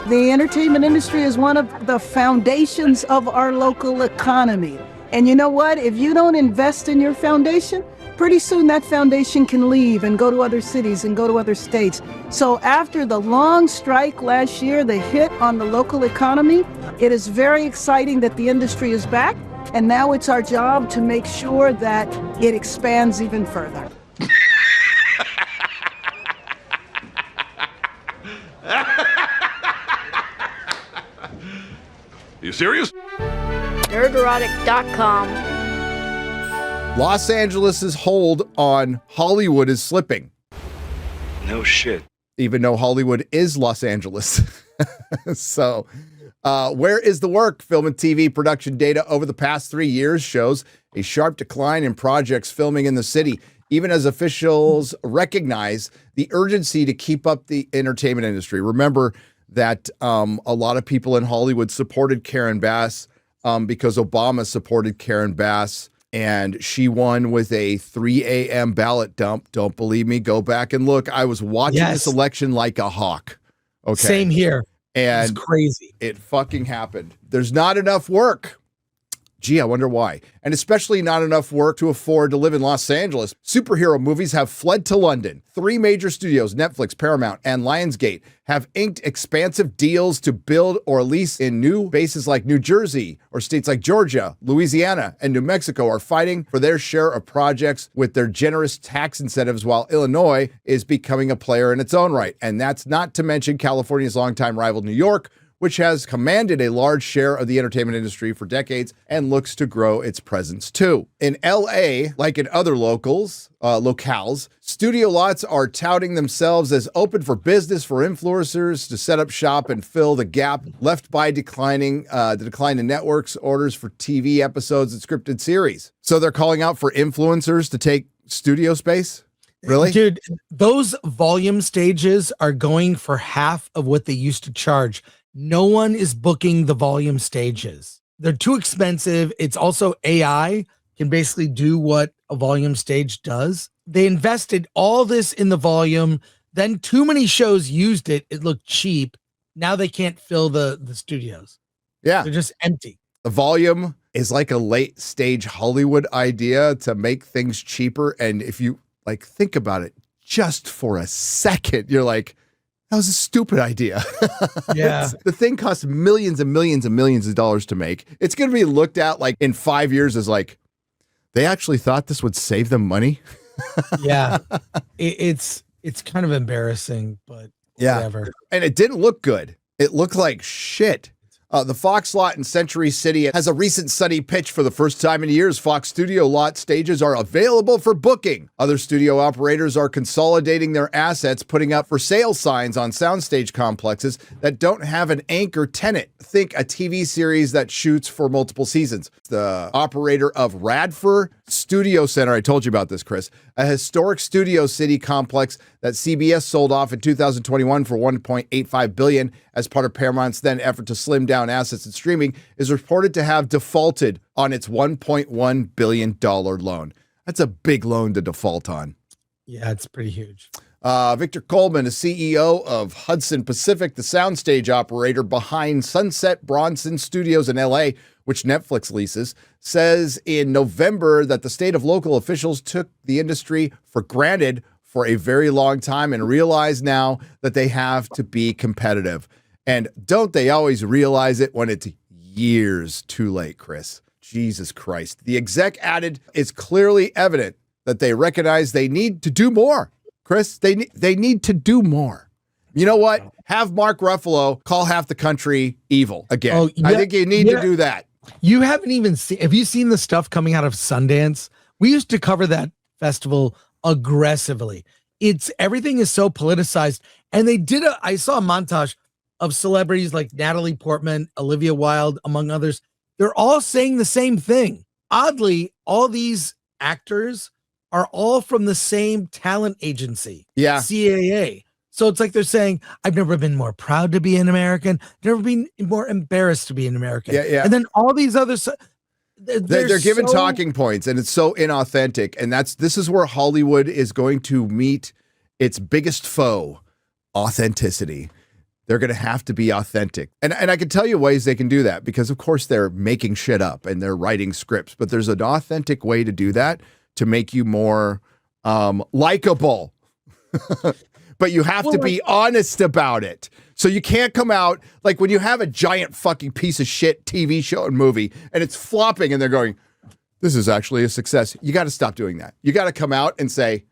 The entertainment industry is one of the foundations of our local economy. And you know what? If you don't invest in your foundation, pretty soon that foundation can leave and go to other cities and go to other states. So after the long strike last year, the hit on the local economy, it is very exciting that the industry is back. And now it's our job to make sure that it expands even further. You serious? Nerderotic.com. Los Angeles' hold on Hollywood is slipping. No shit. Even though Hollywood is Los Angeles. So, where is the work? Film and TV production data over the past 3 years shows a sharp decline in projects filming in the city, even as officials recognize the urgency to keep up the entertainment industry. Remember that a lot of people in Hollywood supported Karen Bass because Obama supported Karen Bass, and she won with a 3 a.m. ballot dump. Don't believe me? Go back and look. I was watching this election like a hawk. Okay. Same here. And it's crazy. It fucking happened. There's not enough work. Gee, I wonder why. And especially not enough work to afford to live in Los Angeles. Superhero movies have fled to London. 3 major studios, Netflix, Paramount, and Lionsgate, have inked expansive deals to build or lease in new bases like New Jersey, or states like Georgia, Louisiana, and New Mexico are fighting for their share of projects with their generous tax incentives, while Illinois is becoming a player in its own right. And that's not to mention California's longtime rival, New York, which has commanded a large share of the entertainment industry for decades and looks to grow its presence too. In LA, like in other locales, studio lots are touting themselves as open for business for influencers to set up shop and fill the gap left by the decline in networks' orders for TV episodes and scripted series. So they're calling out for influencers to take studio space? Really? Dude, those volume stages are going for half of what they used to charge. No one is booking the volume stages. They're too expensive. It's also AI can basically do what a volume stage does. They invested all this in the volume. Then too many shows used it. It looked cheap. Now they can't fill the studios. Yeah. They're just empty. The volume is like a late stage Hollywood idea to make things cheaper. And if you like think about it just for a second, you're like, that was a stupid idea. Yeah. The thing costs millions and millions and millions of dollars to make. It's going to be looked at like in 5 years as like, they actually thought this would save them money. Yeah. It's kind of embarrassing, but whatever. And it didn't look good. It looked like shit. The Fox lot in Century City has a recent sunny pitch. For the first time in years, Fox studio lot stages are available for booking. Other studio operators are consolidating their assets, putting up for sale signs on soundstage complexes that don't have an anchor tenant. Think a TV series that shoots for multiple seasons. The operator of Radford Studio Center, I told you about this, Chris, a historic Studio City complex that CBS sold off in 2021 for $1.85 billion as part of Paramount's then effort to slim down assets and streaming, is reported to have defaulted on its $1.1 billion loan. That's a big loan to default on. Yeah, it's pretty huge. Victor Coleman, a CEO of Hudson Pacific, the soundstage operator behind Sunset Bronson Studios in LA, which Netflix leases, says in November that the state of local officials took the industry for granted for a very long time and realize now that they have to be competitive. And don't they always realize it when it's years too late, Chris? Jesus Christ. The exec added, it's clearly evident that they recognize they need to do more. Chris, they need to do more. You know what? Have Mark Ruffalo call half the country evil again. Oh, yeah, I think you need to do that. You haven't even seen, have you seen the stuff coming out of Sundance? We used to cover that festival aggressively. Everything is so politicized. And I saw a montage of celebrities like Natalie Portman, Olivia Wilde, among others. They're all saying the same thing. Oddly, all these actors are all from the same talent agency, CAA. So it's like they're saying, I've never been more proud to be an American, never been more embarrassed to be an American. Yeah. And then all these others, They're given talking points, and it's so inauthentic. And this is where Hollywood is going to meet its biggest foe, authenticity. They're going to have to be authentic. And I can tell you ways they can do that, because of course they're making shit up and they're writing scripts, but there's an authentic way to do that to make you more likable. But you have to be honest about it. So you can't come out like when you have a giant fucking piece of shit TV show and movie and it's flopping and they're going, this is actually a success. You got to stop doing that. You got to come out and say,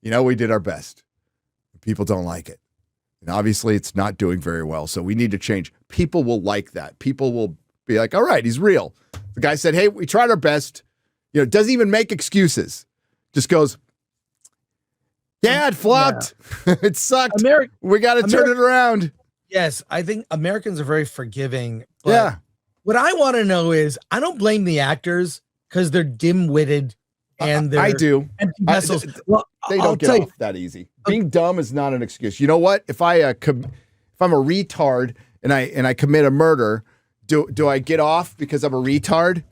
we did our best. People don't like it. And obviously it's not doing very well. So we need to change. People will like that. People will be like, all right, he's real. The guy said, hey, we tried our best. Doesn't even make excuses. Just goes, yeah, it flopped. Yeah. It sucked. We got to turn it around. Yes, I think Americans are very forgiving. But what I want to know is, I don't blame the actors because they're dim-witted and they're I do. empty vessels. They don't get off that easy. Being dumb is not an excuse. You know what? If I'm a retard and I commit a murder, do I get off because I'm a retard?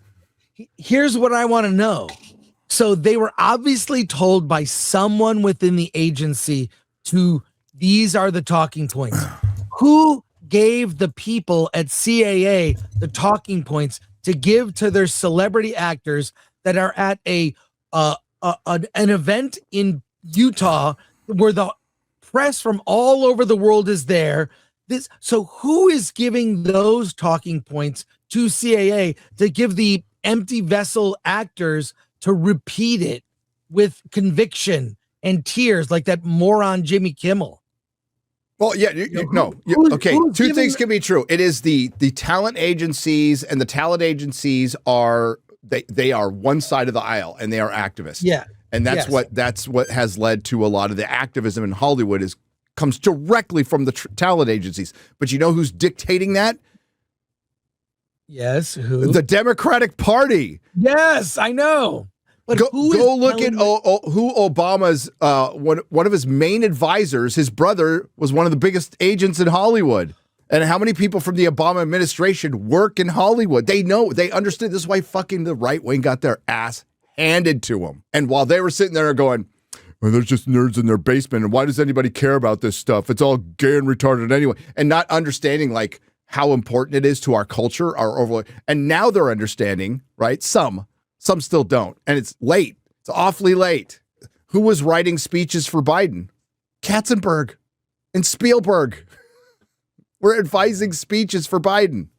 Here's what I want to know. So they were obviously told by someone within the agency these are the talking points. Who gave the people at CAA the talking points to give to their celebrity actors that are at an event in Utah where the press from all over the world is there? So who is giving those talking points to CAA to give the empty vessel actors to repeat it with conviction and tears like that moron Jimmy Kimmel? Well, yeah, okay. Two things can be true. It is the talent agencies, and the talent agencies are they are one side of the aisle, and they are activists. Yeah, and that's what has led to a lot of the activism in Hollywood comes directly from the talent agencies. But you know who's dictating that? Yes, who? The Democratic Party. Yes, I know. But go look at who Obama's one of his main advisors. His brother was one of the biggest agents in Hollywood, and how many people from the Obama administration work in Hollywood? They know, they understood. This is why fucking the right wing got their ass handed to them. And while they were sitting there going, well, there's just nerds in their basement, and why does anybody care about this stuff? It's all gay and retarded anyway, and not understanding like how important it is to our culture, our overall. And now they're understanding, right? Some still don't. And it's late. It's awfully late. Who was writing speeches for Biden? Katzenberg and Spielberg were advising speeches for Biden.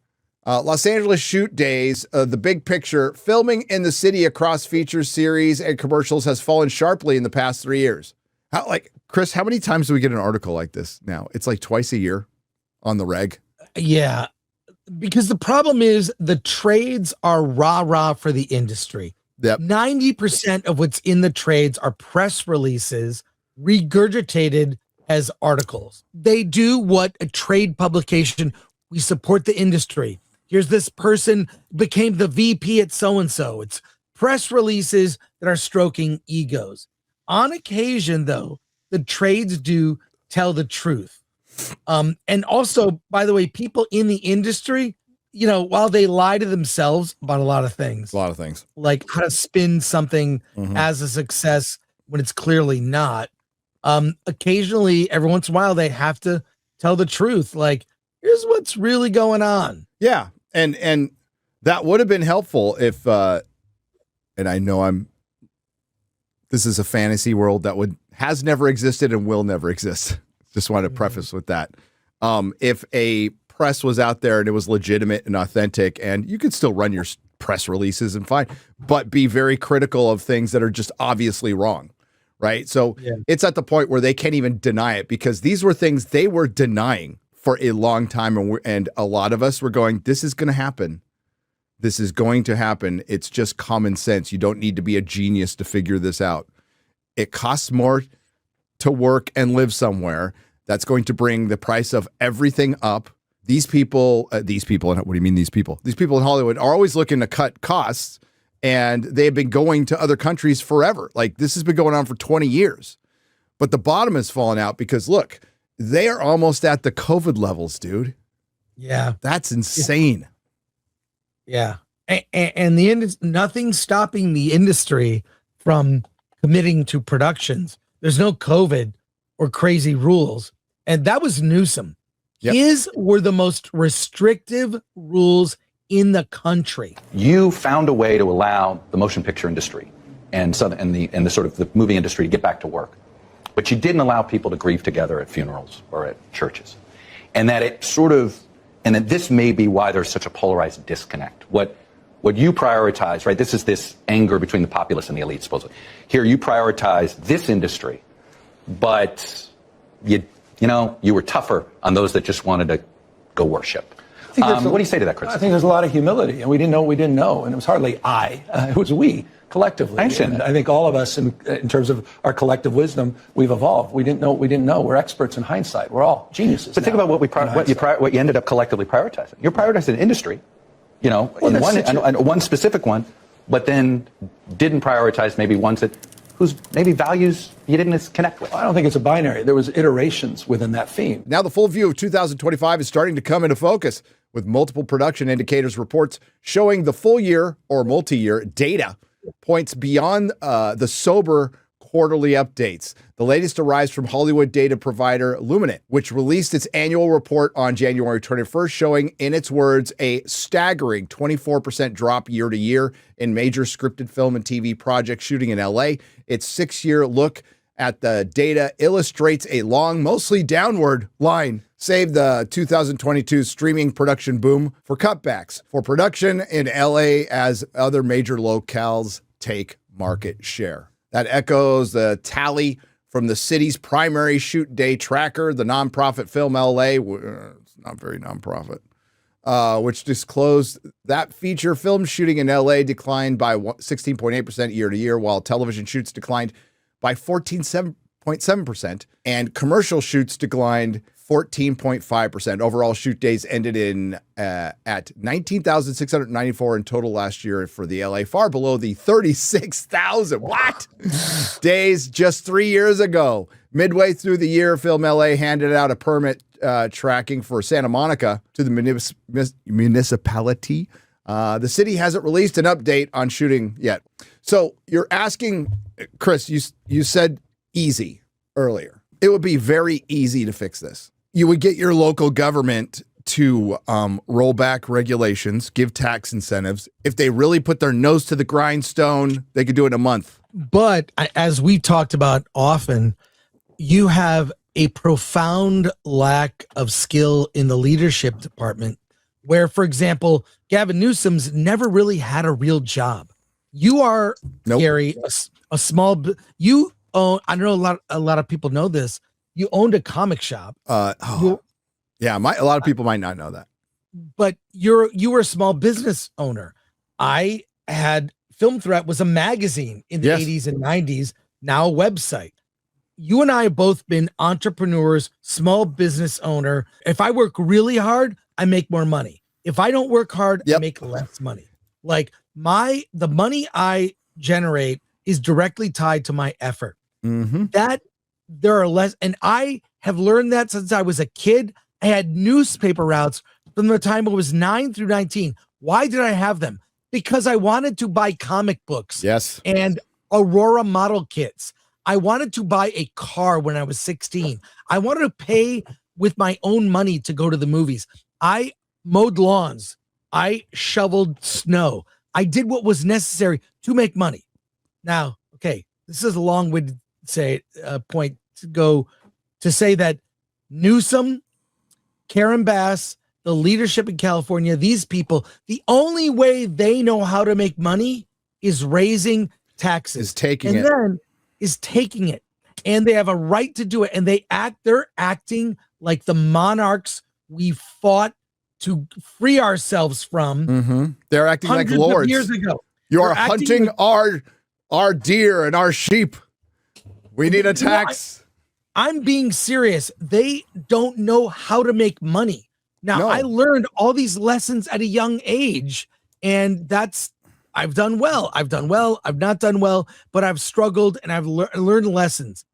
Los Angeles shoot days, the big picture, filming in the city across features, series, and commercials has fallen sharply in the past 3 years. Chris, how many times do we get an article like this now? It's like twice a year on the reg. Yeah. Because the problem is the trades are rah-rah for the industry. Yep. 90% of what's in the trades are press releases regurgitated as articles. They do what a trade publication, we support the industry. Here's this person became the VP at so-and-so. It's press releases that are stroking egos. On occasion, though, the trades do tell the truth. And also, by the way, people in the industry, while they lie to themselves about a lot of things, like how to spin something as a success when it's clearly not. Occasionally, every once in a while, they have to tell the truth. Like, here's what's really going on. Yeah. And that would have been helpful if, and I know this is a fantasy world that has never existed and will never exist. Just want to preface with that. If a press was out there and it was legitimate and authentic, and you could still run your press releases and fine, but be very critical of things that are just obviously wrong, right? So it's at the point where they can't even deny it, because these were things they were denying for a long time. And a lot of us were going, this is going to happen. This is going to happen. It's just common sense. You don't need to be a genius to figure this out. It costs more to work and live somewhere. That's going to bring the price of everything up. These people, what do you mean these people? These people in Hollywood are always looking to cut costs, and they have been going to other countries forever. Like, this has been going on for 20 years. But the bottom has fallen out because, look, they are almost at the COVID levels, dude. Yeah. That's insane. Yeah. And nothing's stopping the industry from committing to productions. There's no COVID or crazy rules. And that was Newsom. Yep. His were the most restrictive rules in the country. You found a way to allow the motion picture industry and the sort of the movie industry to get back to work. But you didn't allow people to grieve together at funerals or at churches. And that this may be why there's such a polarized disconnect. What you prioritize, right? This is this anger between the populace and the elite, supposedly. Here you prioritize this industry, but you were tougher on those that just wanted to go worship. What do you say to that, Chris? I think there's a lot of humility, and we didn't know what we didn't know, and it was hardly it was we, collectively. I understand that. I think all of us, in terms of our collective wisdom, we've evolved. We didn't know what we didn't know. We're experts in hindsight. We're all geniuses. But think about what you ended up collectively prioritizing. You're prioritizing industry, one specific one, but then didn't prioritize maybe ones whose maybe values you didn't connect with. I don't think it's a binary. There was iterations within that theme. Now the full view of 2025 is starting to come into focus, with multiple production indicators reports showing the full year or multi-year data points beyond the sober quarterly updates. The latest arrives from Hollywood data provider Luminant, which released its annual report on January 21st, showing, in its words, a staggering 24% drop year to year in major scripted film and TV projects shooting in LA. Its 6-year look at the data illustrates a long, mostly downward line, save the 2022 streaming production boom for cutbacks for production in LA as other major locales take market share. That echoes the tally from the city's primary shoot day tracker, the nonprofit Film LA. It's not very nonprofit, which disclosed that feature film shooting in LA declined by 16.8% year to year, while television shoots declined by 14.7%, and commercial shoots declined 14.5%. Overall shoot days ended at 19,694 in total last year for the LA, far below the 36,000 days just 3 years ago. Midway through the year, Film LA handed out a permit tracking for Santa Monica to the municipality. The city hasn't released an update on shooting yet. So you're asking, Chris, you said easy earlier. It would be very easy to fix this. You would get your local government to roll back regulations, give tax incentives. If they really put their nose to the grindstone, they could do it in a month. But as we talked about often, you have a profound lack of skill in the leadership department where, for example, Gavin Newsom's never really had a real job. You are, Gary, a small, you own, I know a lot of people know this, you owned a comic shop. Yeah, a lot of people might not know that. But you were a small business owner. I had Film Threat was a magazine in the 80s and 90s, now a website. You and I have both been entrepreneurs, small business owner. If I work really hard, I make more money. If I don't work hard, I make less money. Like the money I generate is directly tied to my effort. Mm-hmm. That there are less, and I have learned that since I was a kid. I had newspaper routes from the time I was 9 through 19. Why did I have them? Because I wanted to buy comic books. Yes. And Aurora model kits. I wanted to buy a car when I was 16. I wanted to pay with my own money to go to the movies. I mowed lawns. I shoveled snow. I did what was necessary to make money. Now, okay, this is a long-winded point to go to say that Newsom, Karen Bass, the leadership in California, these people, the only way they know how to make money is raising taxes. Is taking it. And they have a right to do it. And they're acting like the monarchs we fought to free ourselves from. Mm-hmm. They're acting like lords. Of years ago. You are hunting our deer and our sheep. We need a tax. I'm being serious. They don't know how to make money. Now, I learned all these lessons at a young age, and I've done well. I've not done well, but I've struggled and I've learned lessons.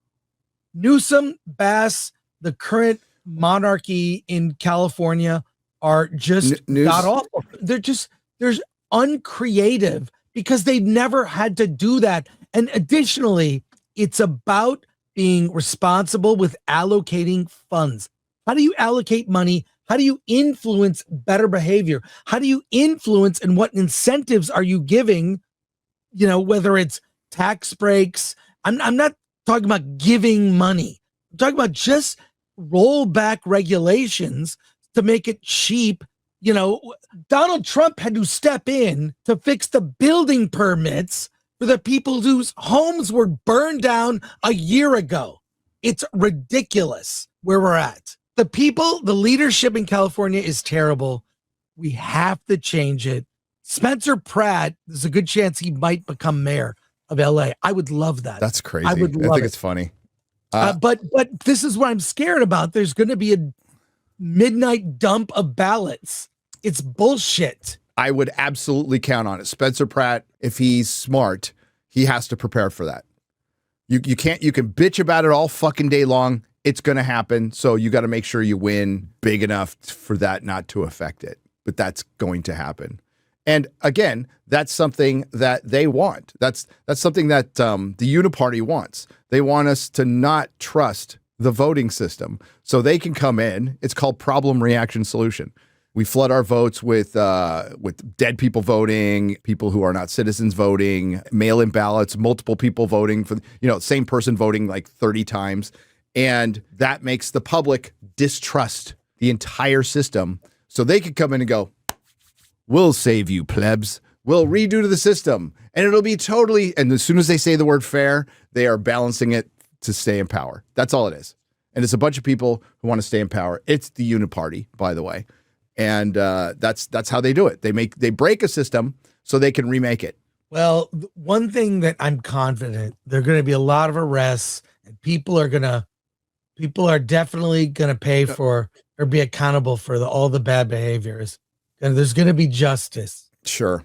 Newsom, Bass, the current monarchy in California are just god awful. There's uncreative because they've never had to do that. And additionally, it's about being responsible with allocating funds. How do you allocate money? How do you influence better behavior? How do you influence and what incentives are you giving? You know, whether it's tax breaks. I'm not talking about giving money. I'm talking about just roll back regulations to make it cheap. You know, Donald Trump had to step in to fix the building permits for the people whose homes were burned down a year ago. It's ridiculous where we're at. The people, the leadership in California is terrible. We have to change it. Spencer Pratt, there's a good chance he might become mayor of LA. I would love that. That's crazy. I would love I think it. it's funny. But this is what I'm scared about. There's going to be a midnight dump of ballots. It's bullshit. I would absolutely count on it. Spencer Pratt, if he's smart, he has to prepare for that. You can bitch about it all fucking day long. It's going to happen. So you got to make sure you win big enough for that not to affect it. But that's going to happen. And again, that's something that they want. That's something that the Uniparty wants. They want us to not trust the voting system so they can come in. It's called problem reaction solution. We flood our votes with dead people voting, people who are not citizens voting, mail-in ballots, multiple people voting for, same person voting like 30 times. And that makes the public distrust the entire system. So they could come in and go, we'll save you, plebs. We'll redo to the system. And it'll be totally, and as soon as they say the word fair, they are balancing it to stay in power. That's all it is. And it's a bunch of people who want to stay in power. It's the Uniparty, by the way. And that's how they do it. They break a system so they can remake it. Well, one thing that I'm confident, there are going to be a lot of arrests, and people are definitely going to pay for or be accountable for all the bad behaviors. And there's going to be justice. Sure.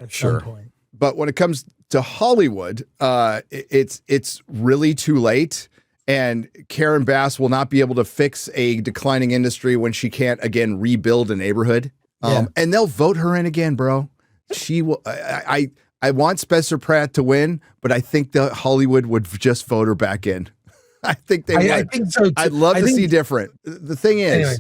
At some point. But when it comes to Hollywood, it's really too late. And Karen Bass will not be able to fix a declining industry when she can't again rebuild a neighborhood. And they'll vote her in again, bro. She will. I want Spencer Pratt to win, but I think that Hollywood would just vote her back in. I think they would. I think so too. I'd love to see different. The thing is,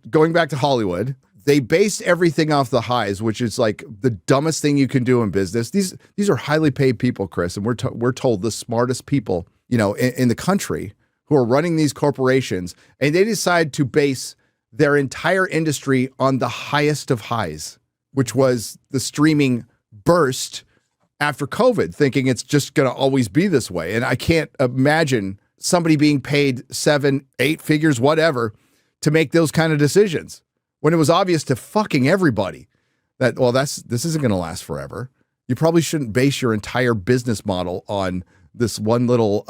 going back to Hollywood, they based everything off the highs, which is like the dumbest thing you can do in business. These are highly paid people, Chris, and we're told the smartest people, in the country who are running these corporations, and they decide to base their entire industry on the highest of highs, which was the streaming burst after COVID, thinking it's just going to always be this way. And I can't imagine somebody being paid 7, 8 figures, whatever, to make those kind of decisions when it was obvious to fucking everybody that, this isn't going to last forever. You probably shouldn't base your entire business model on this one little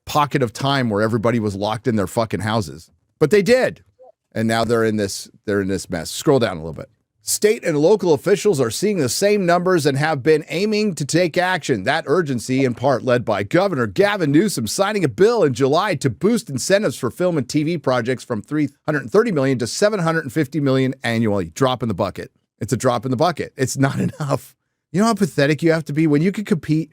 pocket of time where everybody was locked in their fucking houses. But they did. And now they're in this mess. Scroll down a little bit. State and local officials are seeing the same numbers and have been aiming to take action. That urgency, in part led by Governor Gavin Newsom, signing a bill in July to boost incentives for film and TV projects from $330 million to $750 million annually. Drop in the bucket. It's a drop in the bucket. It's not enough. You know how pathetic you have to be when you can't compete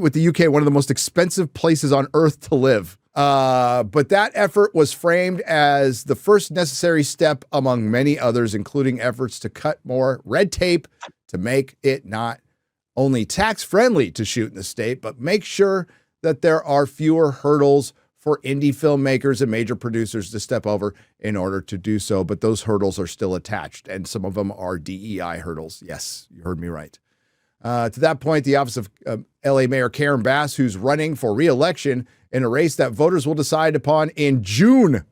with the UK, one of the most expensive places on earth to live. But that effort was framed as the first necessary step among many others, including efforts to cut more red tape to make it not only tax-friendly to shoot in the state, but make sure that there are fewer hurdles for indie filmmakers and major producers to step over in order to do so. But those hurdles are still attached, and some of them are DEI hurdles. Yes, you heard me right. To that point, the office of LA Mayor Karen Bass, who's running for re-election in a race that voters will decide upon in June.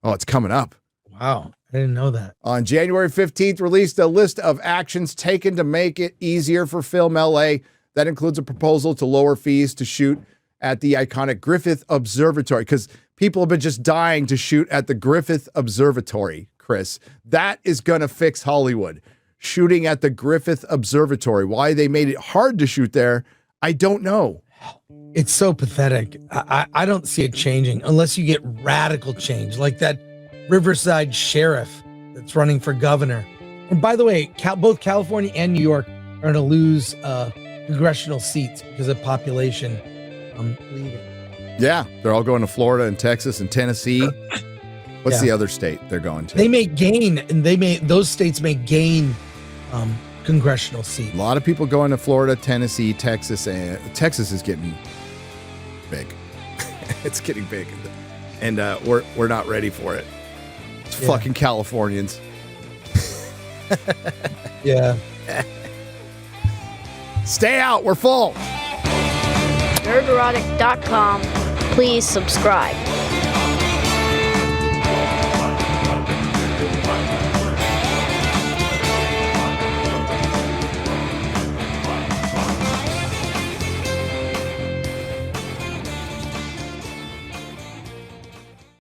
Oh, it's coming up. Wow. I didn't know that. On January 15th, released a list of actions taken to make it easier for Film LA. That includes a proposal to lower fees to shoot at the iconic Griffith Observatory, because people have been just dying to shoot at the Griffith Observatory, Chris. That is going to fix Hollywood. Shooting at the Griffith Observatory. Why they made it hard to shoot there, I don't know. It's so pathetic. I don't see it changing unless you get radical change, like that Riverside sheriff that's running for governor. And by the way, both California and New York are going to lose congressional seats because of population leaving. Yeah, they're all going to Florida and Texas and Tennessee. What's the other state they're going to? They may gain, and those states may gain congressional seats. A lot of people going to Florida, Tennessee, Texas, and Texas is getting big. It's getting big, and we're not ready for it. It's fucking Californians. Yeah. Stay out. We're full. Nerderotic.com. Please subscribe.